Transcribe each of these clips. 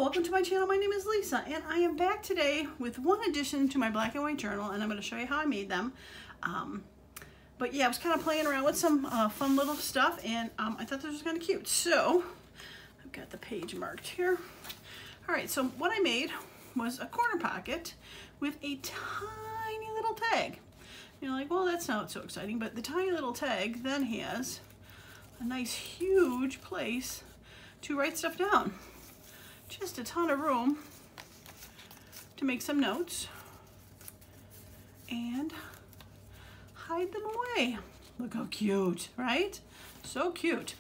Welcome to my channel. My name is Lisa and I am back today with one addition to my black and white journal, and I'm going to show you how I made them. But yeah, I was kind of playing around with some fun little stuff, and I thought this was kind of cute. So I've got the page marked here. All right, so what I made was a corner pocket with a tiny little tag. You're like, well, that's not so exciting, but the tiny little tag then has a nice huge place to write stuff down. Just a ton of room to make some notes and hide them away. Look how cute, right? So cute.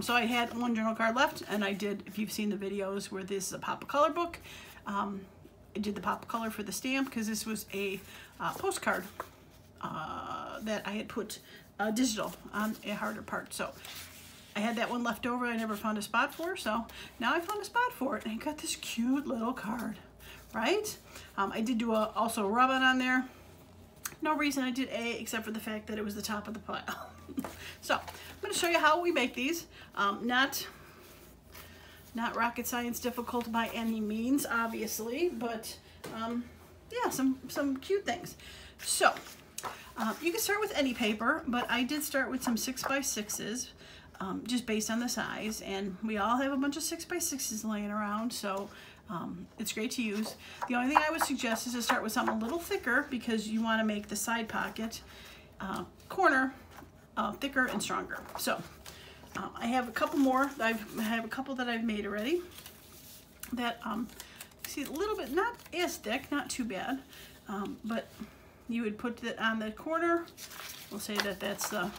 So I had one journal card left, and I did, if you've seen the videos where this is a pop of color book, I did the pop of color for the stamp because this was a postcard that I had put digital on a harder part. So I had that one left over I never found a spot for, so now I found a spot for it, and I got this cute little card, right? I did do also a rub-on on there. No reason I did A except for the fact that it was the top of the pile. So I'm going to show you how we make these. Not rocket science difficult by any means, obviously, but yeah, some cute things. So you can start with any paper, but I did start with some 6x6s. Just based on the size, and we all have a bunch of 6x6s laying around, so it's great to use. The only thing I would suggest is to start with something a little thicker because you want to make the side pocket corner thicker and stronger. So I have a couple more. I have a couple that I've made already that see a little bit, not as thick, not too bad, but you would put it on the corner. We'll say that that's the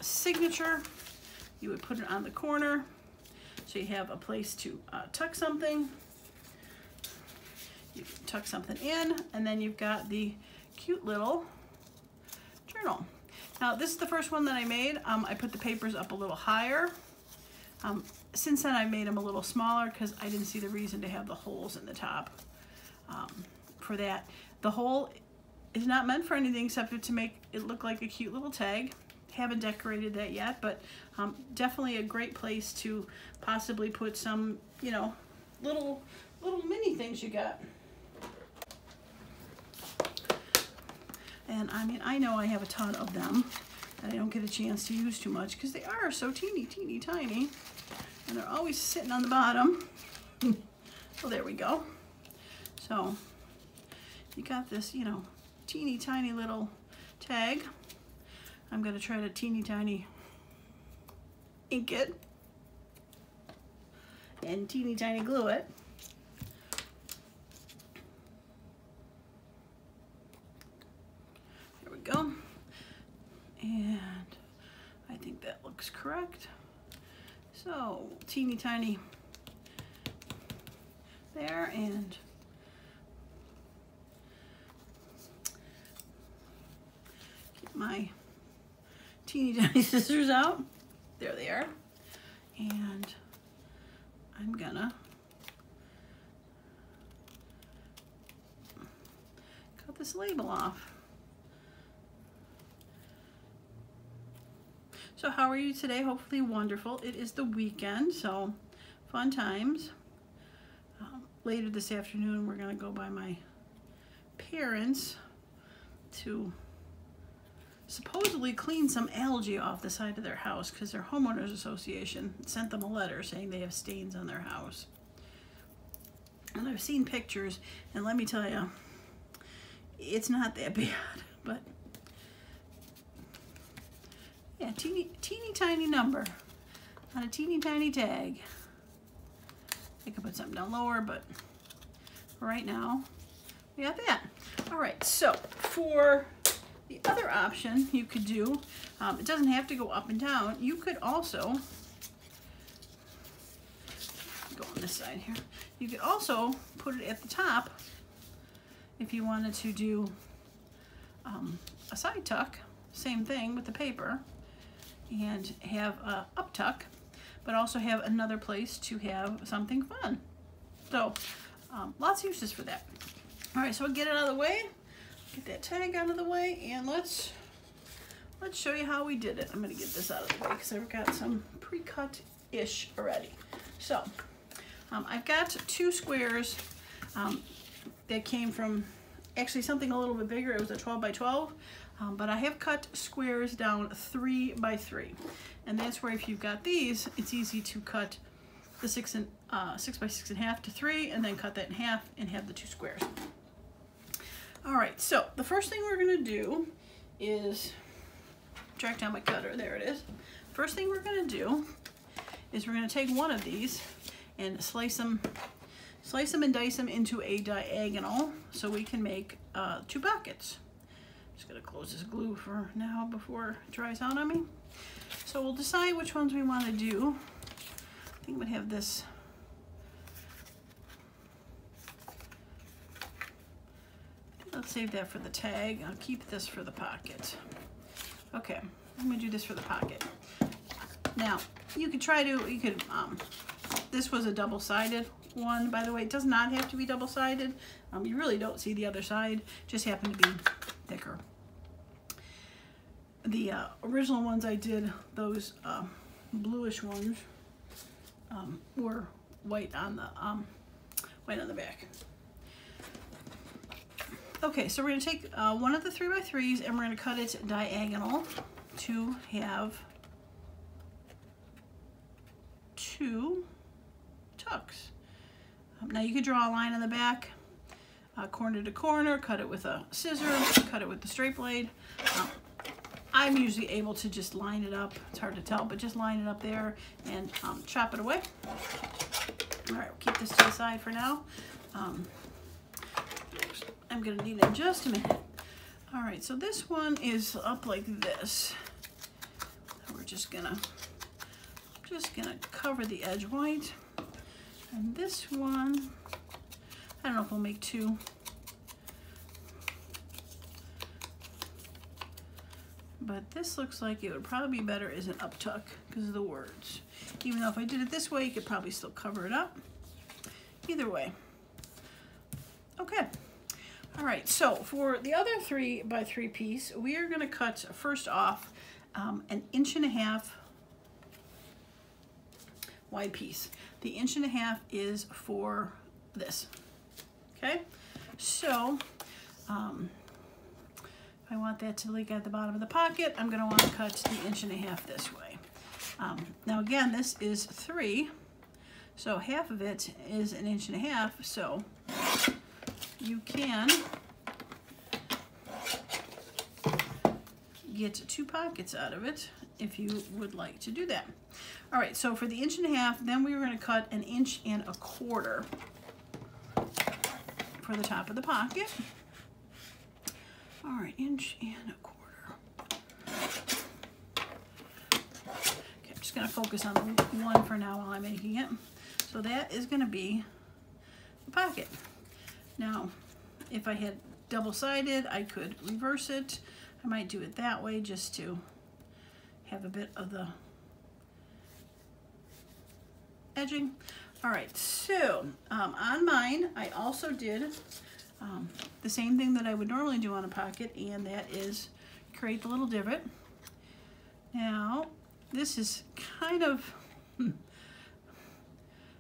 signature. You would put it on the corner so you have a place to tuck something. You can tuck something in, and then you've got the cute little journal. Now this is the first one that I made. I put the papers up a little higher. Since then I made them a little smaller because I didn't see the reason to have the holes in the top for that. The hole is not meant for anything except to make it look like a cute little tag. Haven't decorated that yet, but definitely a great place to possibly put some, you know, little mini things you got. And I mean, I know I have a ton of them that I don't get a chance to use too much because they are so teeny tiny, and they're always sitting on the bottom. Well, there we go. So you got this, you know, teeny tiny little tag. I'm going to try to teeny tiny ink it and teeny tiny glue it. There we go. And I think that looks correct. So teeny tiny there, and get my teeny tiny scissors out. There they are. And I'm gonna cut this label off. So how are you today? Hopefully wonderful. It is the weekend, so fun times. Later this afternoon we're gonna go by my parents to supposedly clean some algae off the side of their house because their homeowners association sent them a letter saying they have stains on their house. And I've seen pictures, and let me tell you, it's not that bad, but yeah, teeny tiny number on a teeny tiny tag. I could put something down lower, but for right now we got that. All right, so for the other option you could do, it doesn't have to go up and down. You could also go on this side here. You could also put it at the top if you wanted to do a side tuck, same thing with the paper, and have a up tuck, but also have another place to have something fun. So lots of uses for that. All right, so we'll get it out of the way. Get that tag out of the way, and let's show you how we did it. I'm going to get this out of the way because I've got some pre-cut-ish already. So I've got 2 squares that came from actually something a little bit bigger. It was a 12 by 12, but I have cut squares down 3 by 3, and that's where if you've got these, it's easy to cut the 6 by 6.5 to 3, and then cut that in half and have the 2 squares. All right, so the first thing we're gonna do is track down my cutter. There it is. First thing we're gonna do is we're gonna take one of these and slice them and dice them into a diagonal so we can make 2 pockets. Just gonna close this glue for now before it dries out on me. So we'll decide which ones we want to do. I think I'm gonna have this. Let's save that for the tag. I'll keep this for the pocket. Okay, I'm gonna do this for the pocket. Now, you could this was a double-sided one, by the way. It does not have to be double-sided. You really don't see the other side, just happen to be thicker. The original ones I did, those bluish ones, were white on the back. Okay, so we're going to take one of the 3 by 3s and we're going to cut it diagonal to have 2 tucks. Now you could draw a line on the back, corner to corner, cut it with a scissor, cut it with the straight blade. I'm usually able to just line it up. It's hard to tell, but just line it up there and chop it away. All right, we'll keep this to the side for now. I'm gonna need it in just a minute. All right, so this one is up like this. We're just gonna cover the edge white. And this one, I don't know if we'll make 2. But this looks like it would probably be better as an uptuck because of the words. Even though if I did it this way, you could probably still cover it up. Either way. Okay. All right, so for the other 3 by 3 piece, we are going to cut first off an 1.5 inch wide piece. The 1.5 inch is for this. Okay, so if I want that to leak at the bottom of the pocket, I'm going to want to cut the 1.5 inch this way. Now again, this is 3, so half of it is 1.5 inches, so you can get 2 pockets out of it if you would like to do that. All right, so for the 1.5 inches, then we were going to cut 1.25 inches for the top of the pocket. All right, 1.25 inches. Okay, I'm just going to focus on one for now while I'm making it. So that is going to be the pocket. Now, if I had double-sided, I could reverse it. I might do it that way just to have a bit of the edging. All right, so on mine, I also did the same thing that I would normally do on a pocket, and that is create the little divot. Now, this is kind of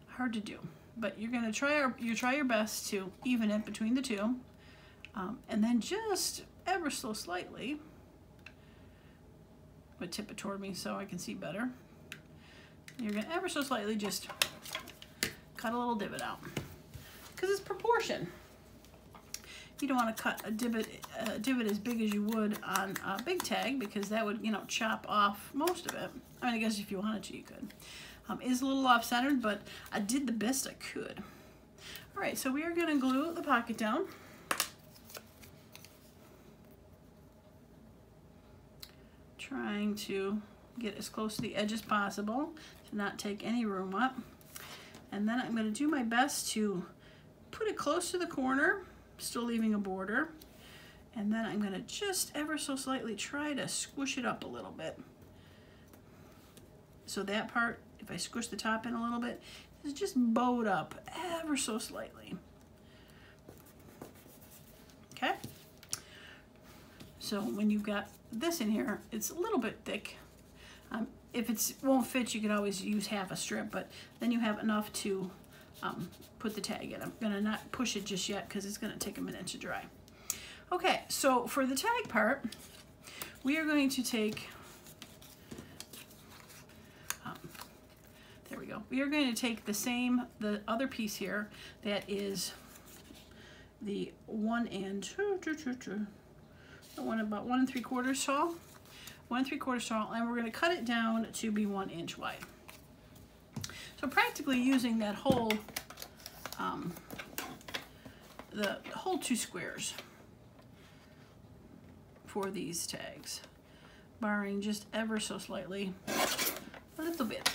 hard to do, but you're going to try your best to even it between the 2, and then just ever so slightly, I'm going to tip it toward me so I can see better. You're going to ever so slightly just cut a little divot out because it's proportion. You don't want to cut a divot as big as you would on a big tag because that would, you know, chop off most of it. I mean, I guess if you wanted to, you could. It is a little off-centered, but I did the best I could. All right, so we are going to glue the pocket down. Trying to get as close to the edge as possible to not take any room up. And then I'm going to do my best to put it close to the corner, still leaving a border. And then I'm going to just ever so slightly try to squish it up a little bit. So that part, if I squish the top in a little bit, is just bowed up ever so slightly. Okay? So when you've got this in here, it's a little bit thick. If it won't fit, you could always use half a strip, but then you have enough to put the tag in. I'm gonna not push it just yet because it's gonna take a minute to dry. Okay, so for the tag part, we are going to take, there we go. We are going to take the other piece here that is the 1 inch, the one about 1 3/4 tall, 1 3/4 tall, and we're going to cut it down to be 1 inch wide. So practically using that whole, the whole 2 squares for these tags, barring just ever so slightly, a little bit.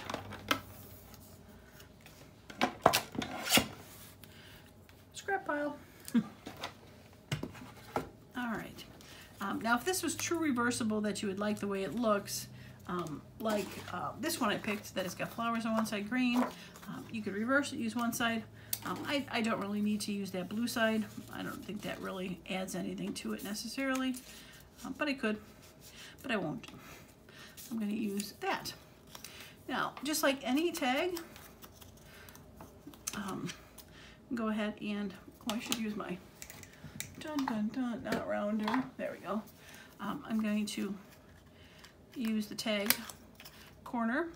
Scrap pile. All right. Now, if this was true reversible that you would like the way it looks, like this one I picked that has got flowers on one side, green, you could reverse it, use one side. I don't really need to use that blue side. I don't think that really adds anything to it necessarily, but I could, but I won't. I'm going to use that. Now, just like any tag, go ahead and, oh, I should use my not rounder. There we go. I'm going to use the tag corner.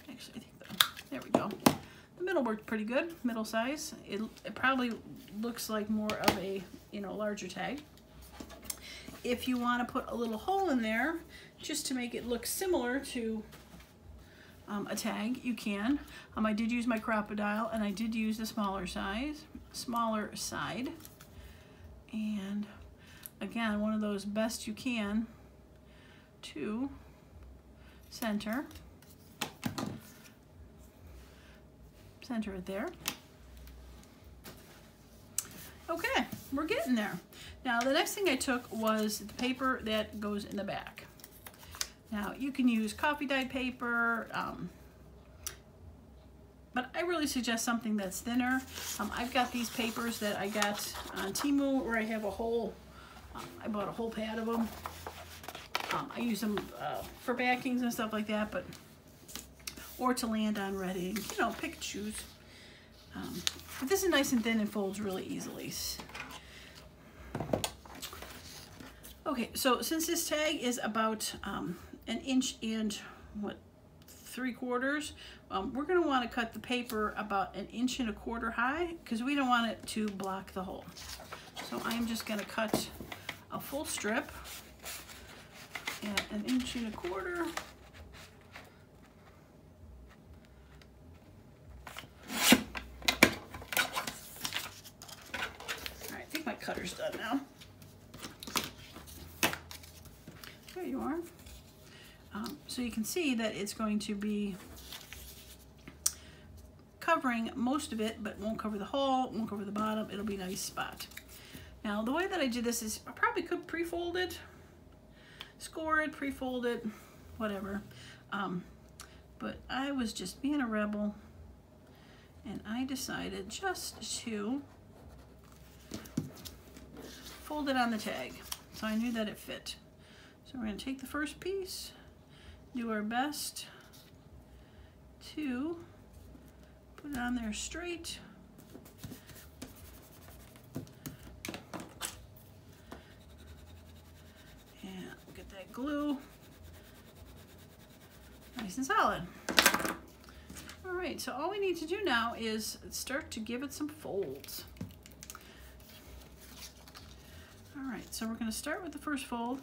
Actually, I think there we go. The middle worked pretty good, middle size. It probably looks like more of a, larger tag. If you want to put a little hole in there, just to make it look similar to a tag, you can. I did use my crocodile, and I did use the smaller side. And again, one of those best you can to center it there. Okay, we're getting there. Now, the next thing I took was the paper that goes in the back. Now, you can use coffee dyed paper, but I really suggest something that's thinner. I've got these papers that I got on Temu where I have a whole, I bought a whole pad of them. I use them for backings and stuff like that, or to land on ready, pick and choose. But this is nice and thin and folds really easily. Okay, so since this tag is about 1 inch and 3/4, we're going to want to cut the paper about 1 1/4 inches high because we don't want it to block the hole. So I'm just going to cut a full strip at 1 1/4 inches. All right, I think my cutter's done now. There you are. So you can see that it's going to be covering most of it, but won't cover the hole, won't cover the bottom. It'll be a nice spot. Now, the way that I did this is I probably could pre-fold it, score it, pre-fold it, whatever. But I was just being a rebel, and I decided just to fold it on the tag. So I knew that it fit. So we're going to take the first piece, do our best to put it on there straight. And get that glue nice and solid. All right, so all we need to do now is start to give it some folds. All right, so we're going to start with the first fold.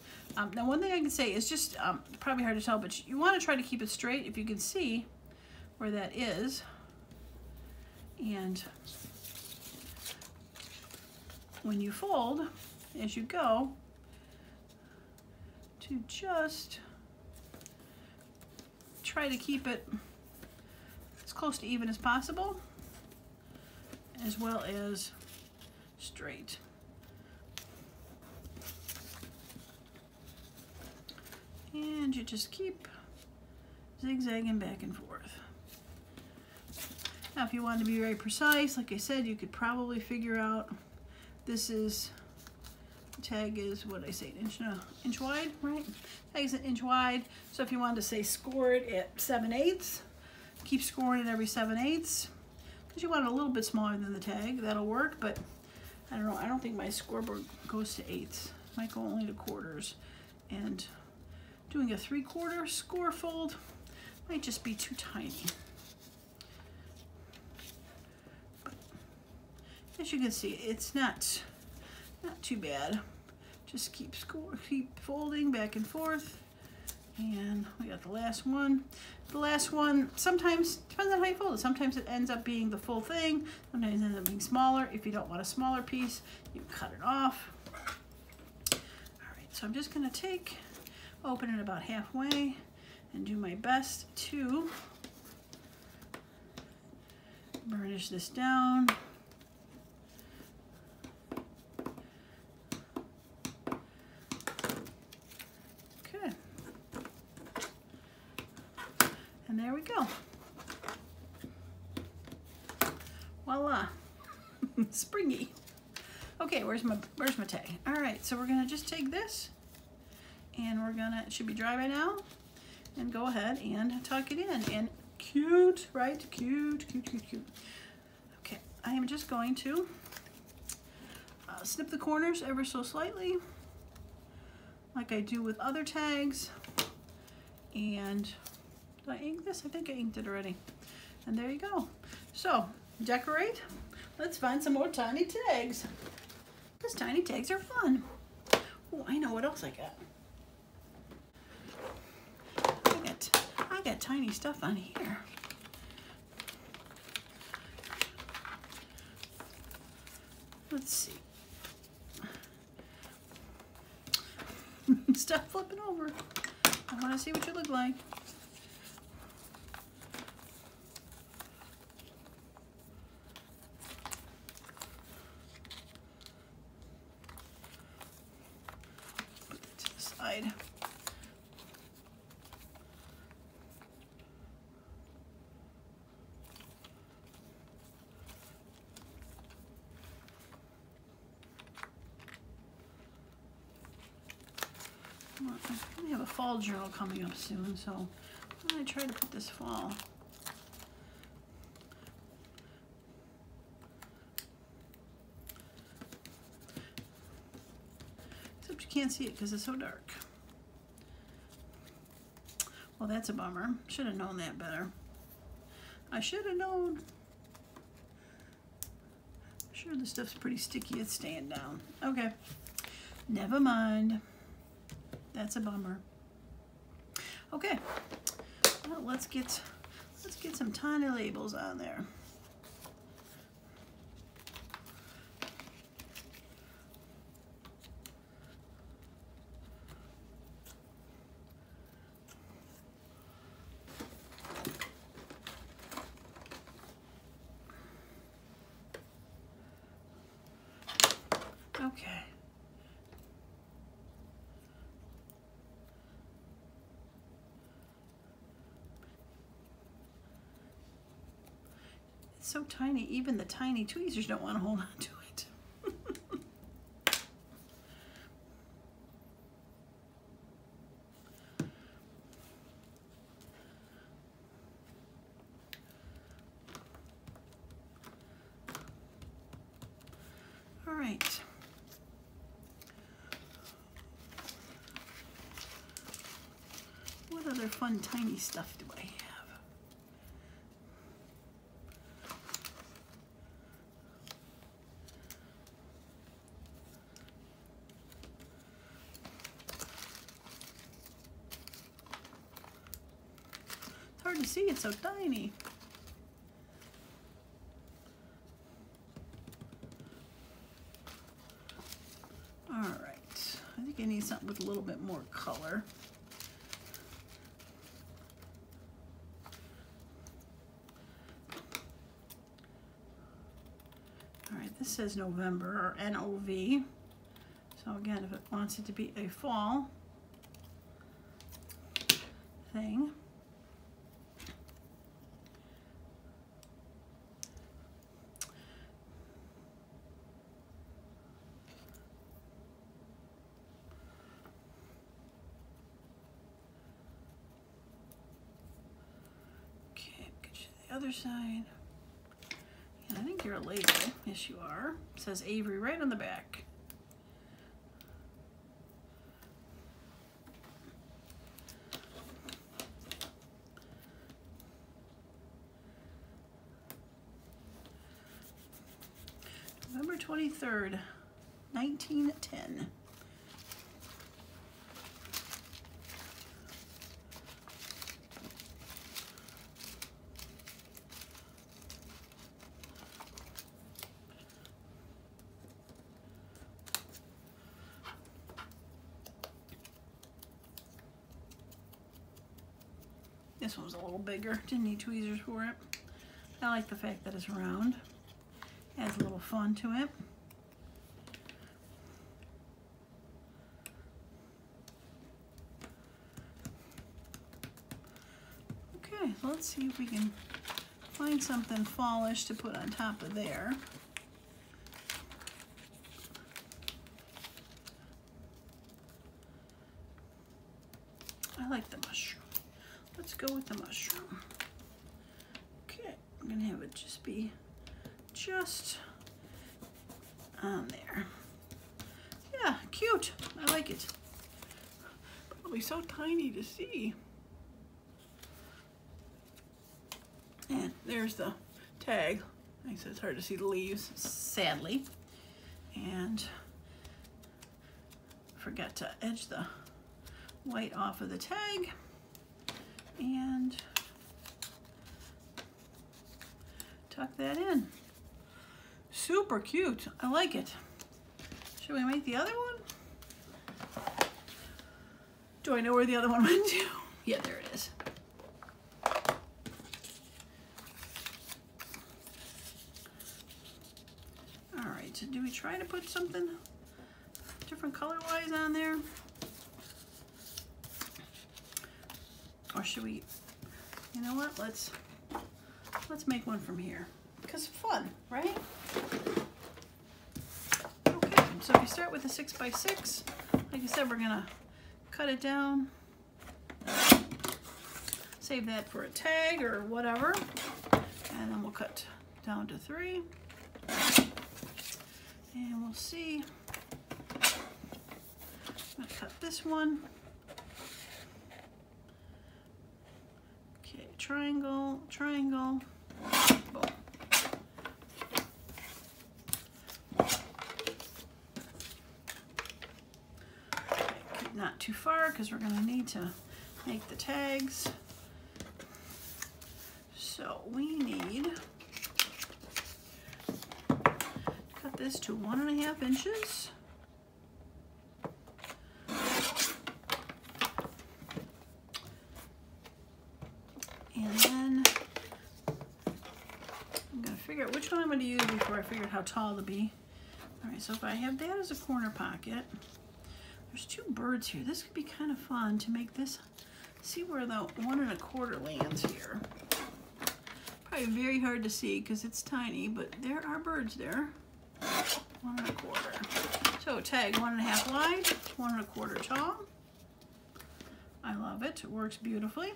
Now, one thing I can say is just probably hard to tell, but you want to try to keep it straight if you can see where that is. And when you fold, as you go, to just try to keep it as close to even as possible, as well as straight. And you just keep zigzagging back and forth. Now, if you want to be very precise, like I said, you could probably figure out this is tag is, what did I say, an inch wide, right? Tag is an inch wide. So if you wanted to say score it at 7/8, keep scoring it every 7/8. Because you want it a little bit smaller than the tag, that'll work, but I don't know, I don't think my scoreboard goes to 8ths. It might go only to quarters. And doing a 3/4 score fold might just be too tiny. But as you can see, it's not too bad. Just keep folding back and forth. And we got the last one. The last one, sometimes, depends on how you fold it. Sometimes it ends up being the full thing. Sometimes it ends up being smaller. If you don't want a smaller piece, you cut it off. All right, so I'm just gonna open it about halfway and do my best to burnish this down. And there we go. Voila. Springy. Okay, where's my tag? All right, so we're gonna just take this and it should be dry by now, and go ahead and tuck it in. And cute, right? Cute, cute, cute, cute. Okay, I am just going to snip the corners ever so slightly, like I do with other tags. And did I ink this? I think I inked it already. And there you go. So, decorate. Let's find some more tiny tags. Because tiny tags are fun. Oh, I know what else I got. I got tiny stuff on here. Let's see. Stop flipping over. I want to see what you look like. Put that to the side. I have a fall journal coming up soon, so I'm going to try to put this fall. Except you can't see it because it's so dark. Well, that's a bummer. Should have known that better. I should have known. I'm sure this stuff's pretty sticky. It's staying down. Okay. Never mind. That's a bummer. Okay, well, let's get some tiny labels on there. Okay. So tiny, even the tiny tweezers don't want to hold on to it. All right. What other fun tiny stuff do I have? Hard to see, it's so tiny. All right, I think I need something with a little bit more color. All right, this says November, or NOV. So again, if it wants it to be a fall thing. other side. And I think you're a label. Yes, you are. It says Avery right on the back. November 23rd, 1910. This one's a little bigger. Didn't need tweezers for it. I like the fact that it's round. Adds a little fun to it. Okay, so let's see if we can find something fallish to put on top of there. I like the mushroom. Let's go with the mushroom. Okay, I'm gonna have it just be just on there. Yeah, cute. I like it. Probably so tiny to see. And there's the tag. Like I said, it's hard to see the leaves, sadly. And forgot to edge the white off of the tag. And tuck that in. Super cute. I like it. Should we make the other one? Do I know where the other one went to? Yeah, there it is. All right, so do we try to put something different color-wise on there? Or should we, you know what, let's make one from here. Because fun, right? Okay, so we start with a 6x6. Like I said, we're gonna cut it down. Save that for a tag or whatever. And then we'll cut down to 3. And we'll see. I'm gonna cut this one. Okay, triangle, triangle, boom. Not too far because we're going to need to make the tags. So we need to cut this to 1.5 inches. And then I'm going to figure out which one I'm going to use before I figure out how tall to be. All right, so if I have that as a corner pocket, there's 2 birds here. This could be kind of fun to make this, see where the 1.25 lands here. Probably very hard to see because it's tiny, but there are birds there. 1.25. So tag 1.5 wide, 1.25 tall. I love it. It works beautifully.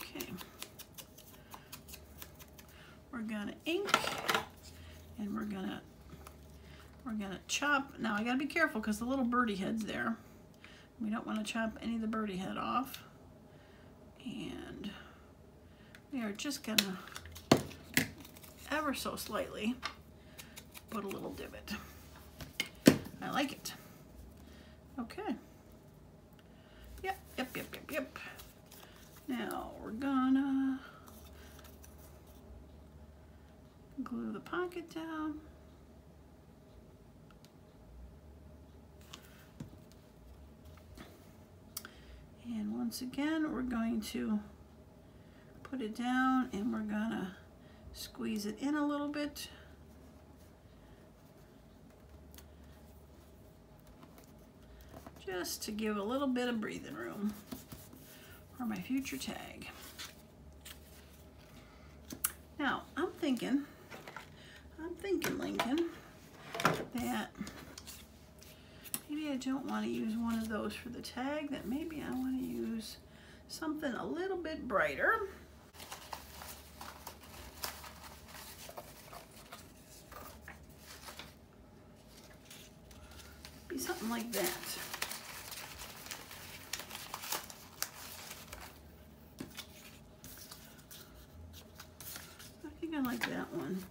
Okay. We're gonna ink and we're gonna chop. Now I gotta be careful because the little birdie head's there. We don't want to chop any of the birdie head off. And we are just gonna ever so slightly put a little divot. I like it. Okay. Yep. Now we're gonna glue the pocket down. And once again, we're going to put it down and we're gonna squeeze it in a little bit. Just to give a little bit of breathing room for my future tag. Now, I'm thinking, Lincoln, that maybe I don't want to use one of those for the tag, that maybe I want to use something a little bit brighter. something like that. I think I like that one.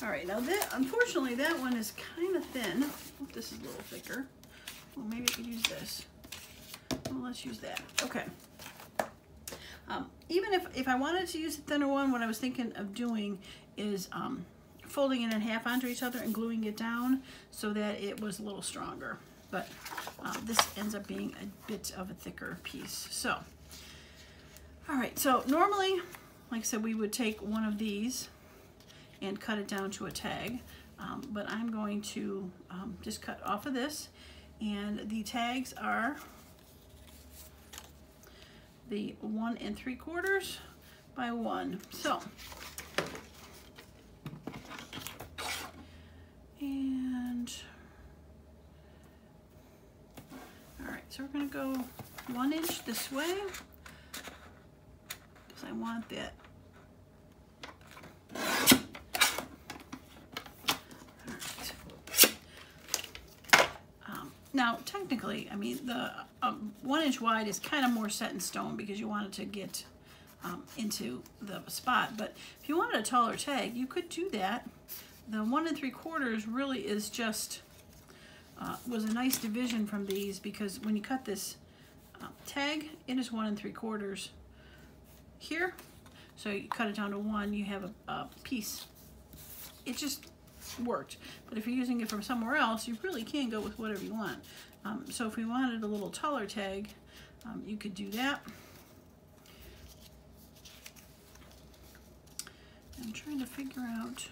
All right, now that, unfortunately, that one is kind of thin. Oh, this is a little thicker. Well, maybe I could use this. Well, let's use that. Okay. Even if I wanted to use the thinner one, what I was thinking of doing is folding it in half onto each other and gluing it down so that it was a little stronger. But this ends up being a bit of a thicker piece. So, all right, so normally, like I said, we would take one of these and cut it down to a tag, but I'm going to just cut off of this, and the tags are the 1 3/4 by 1. So, and all right, so we're going to go 1 inch this way because I want that. Now, technically, I mean, the 1 inch wide is kind of more set in stone because you want it to get into the spot. But if you wanted a taller tag, you could do that. The 1 3/4 really is just, was a nice division from these, because when you cut this tag, it is 1 3/4 here. So you cut it down to 1, you have a piece. It just worked. But if you're using it from somewhere else, you really can go with whatever you want. So if we wanted a little taller tag, you could do that. I'm trying to figure out.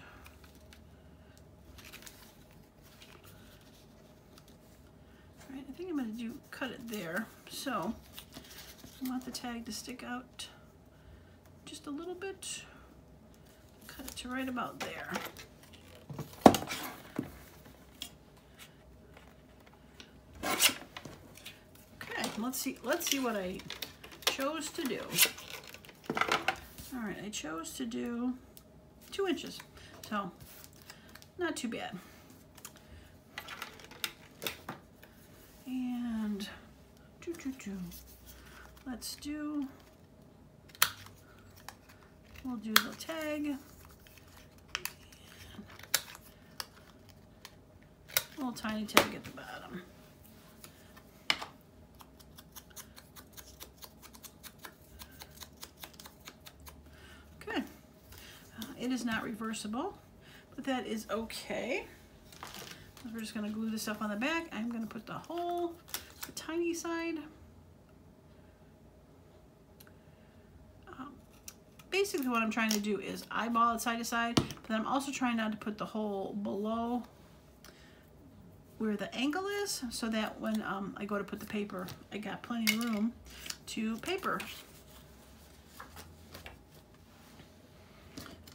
All right, I think I'm going to cut it there. So I want the tag to stick out just a little bit. Cut it to right about there. Okay, let's see what I chose to do. All right, I chose to do 2 inches, so not too bad. And let's do, we'll do the tag. Little tiny tag at the bottom. Okay. It is not reversible, but that is okay. We're just going to glue this up on the back. I'm going to put the whole, the tiny side. Basically what I'm trying to do is eyeball it side to side, but I'm also trying not to put the hole below where the angle is, so that when I go to put the paper, I got plenty of room to paper.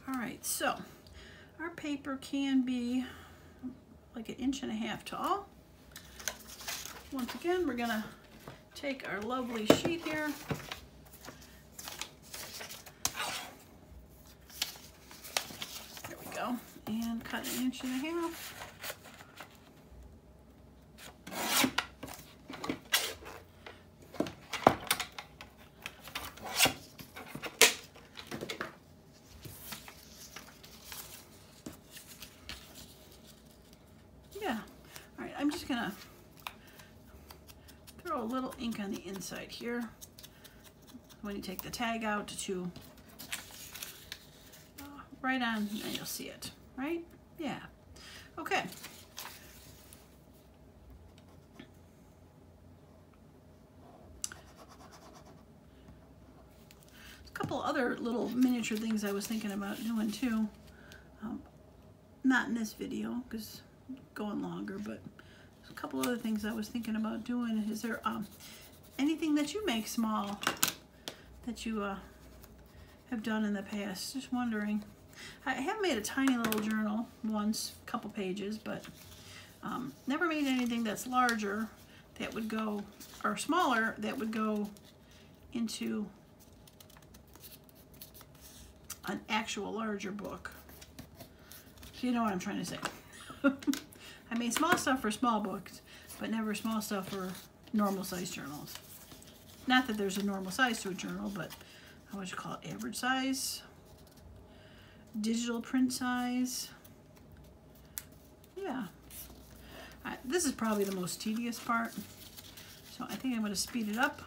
All right, so our paper can be like 1.5 inches tall. Once again, we're gonna take our lovely sheet here. There we go, and cut 1.5 inches. I'm just gonna throw a little ink on the inside here when you take the tag out to right on, and you'll see it, right? Yeah. Okay. A couple other little miniature things I was thinking about doing too. Not in this video because it's going longer, but a couple other things I was thinking about doing. Is there anything that you make small that you have done in the past? Just wondering. I have made a tiny little journal once, a couple pages, but never made anything that's larger that would go, or smaller, that would go into an actual larger book. So you know what I'm trying to say. I made small stuff for small books, but never small stuff or normal size journals. Not that there's a normal size to a journal, but what would you call it? Average size, digital print size. Yeah. This is probably the most tedious part, so I think I'm going to speed it up.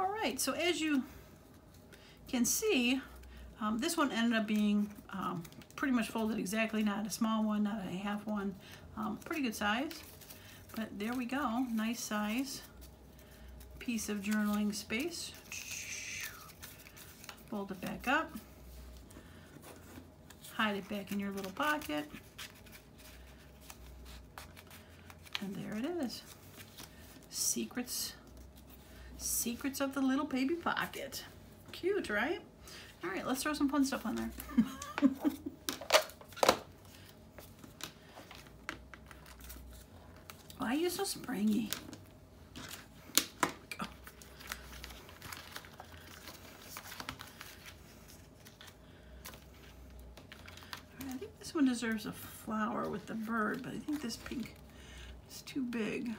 All right, so as you can see, this one ended up being pretty much folded exactly, not a small one, not a half one, pretty good size. But there we go, nice size piece of journaling space. Fold it back up, hide it back in your little pocket, and there it is. Secrets of the little baby pocket. Cute, right? All right, let's throw some fun stuff on there. Why are you so springy? Go. All right, I think this one deserves a flower with the bird, but I think this pink is too big.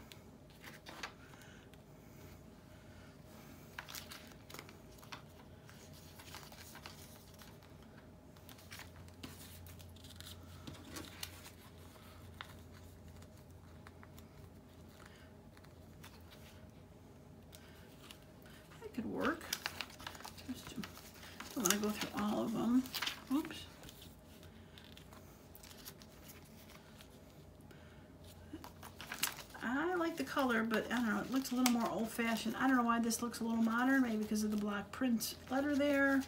Could work. Just don't want to go through all of them. Oops. I like the color, but I don't know, it looks a little more old-fashioned. I don't know why this looks a little modern, maybe because of the block print letter there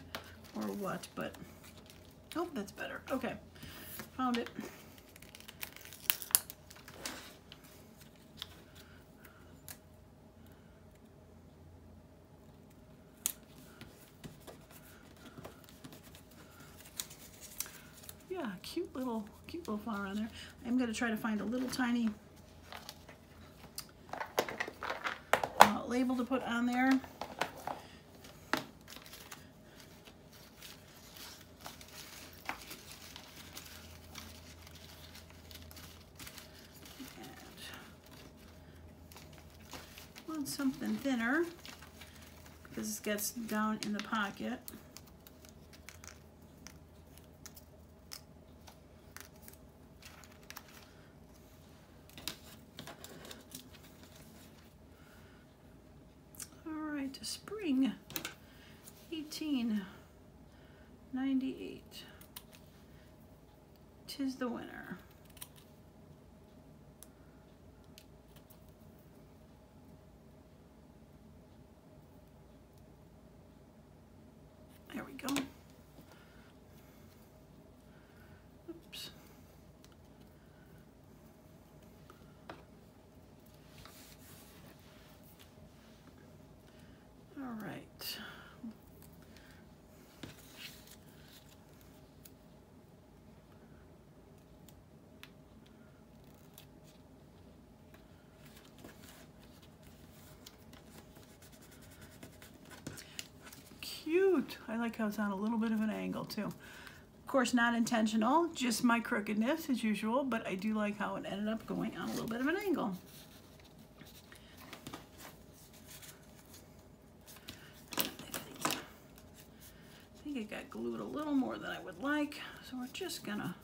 or what, but oh, that's better. Okay, found it. Yeah, cute little flower on there. I'm going to try to find a little tiny label to put on there. And want something thinner because it gets down in the pocket. Spring 1898. 'Tis the winter. There we go. Oops. All right. Cute. I like how it's on a little bit of an angle too. Of course, not intentional, just my crookedness as usual, but I do like how it ended up going on a little bit of an angle. It got glued a little more than I would like, so we're just gonna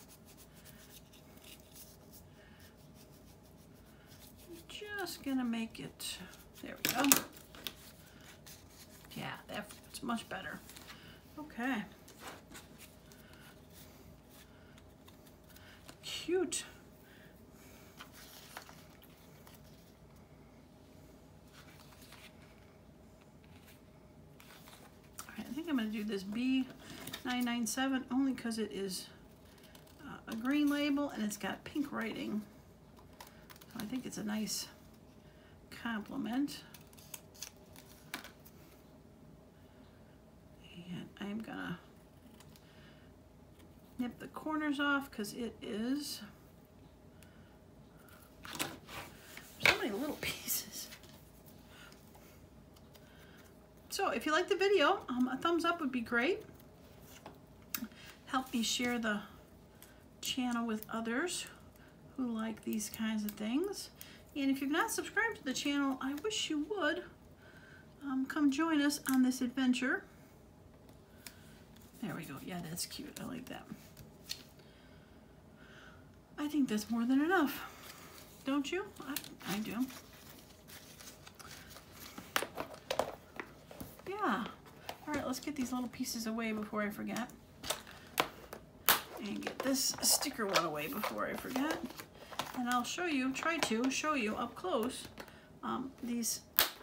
make it, there we go. Yeah, that's much better. Okay. Cute. I'm going to do this bee $9.97, only because it is a green label and it's got pink writing. So I think it's a nice compliment. And I'm gonna nip the corners off because it is so many little pieces. So if you like the video, a thumbs up would be great. Help me share the channel with others who like these kinds of things. And if you've not subscribed to the channel, I wish you would. Come join us on this adventure. There we go. Yeah, that's cute. I like that. I think that's more than enough. Don't you? I do. Yeah. All right, let's get these little pieces away before I forget. And get this sticker one away before I forget. And I'll show you, try to show you up close these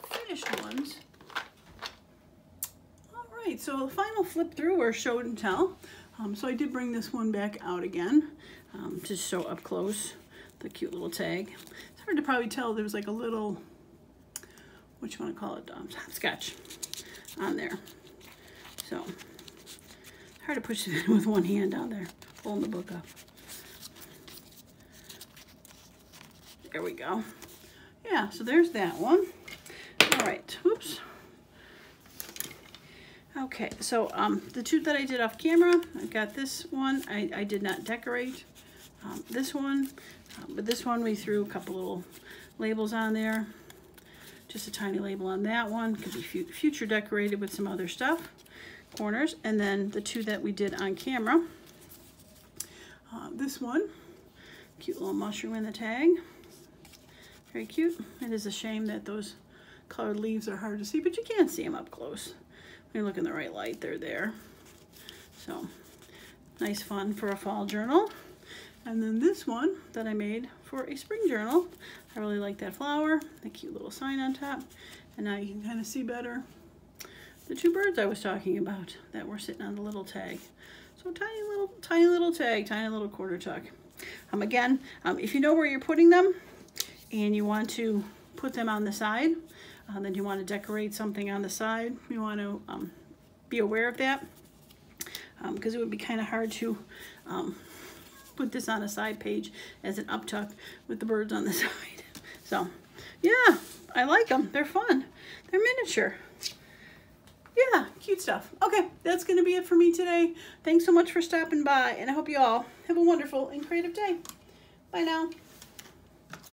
finished ones. All right, so the final flip through or show and tell. So I did bring this one back out again to show up close the cute little tag. It's hard to probably tell. There's like a little, what you want to call it, hopscotch on there. So hard to push it in with one hand down there, holding the book up. There we go. Yeah, so there's that one. All right, oops. Okay, so the two that I did off camera, I got this one. I did not decorate this one, but this one we threw a couple little labels on there. Just a tiny label on that one. Could be future decorated with some other stuff. Corners. And then the two that we did on camera. This one, cute little mushroom in the tag. Very cute. It is a shame that those colored leaves are hard to see, but you can see them up close. When you look in the right light, they're there. So, nice fun for a fall journal. And then this one that I made for a spring journal. I really like that flower, the cute little sign on top. And now you can kind of see better the two birds I was talking about that were sitting on the little tag. So tiny little tag, tiny little quarter tuck. Again, if you know where you're putting them and you want to put them on the side, then you want to decorate something on the side, you want to be aware of that because it would be kind of hard to put this on a side page as an up tuck with the birds on the side. So yeah, I like them. They're fun. They're miniature. Yeah, cute stuff. Okay, that's going to be it for me today. Thanks so much for stopping by, and I hope you all have a wonderful and creative day. Bye now.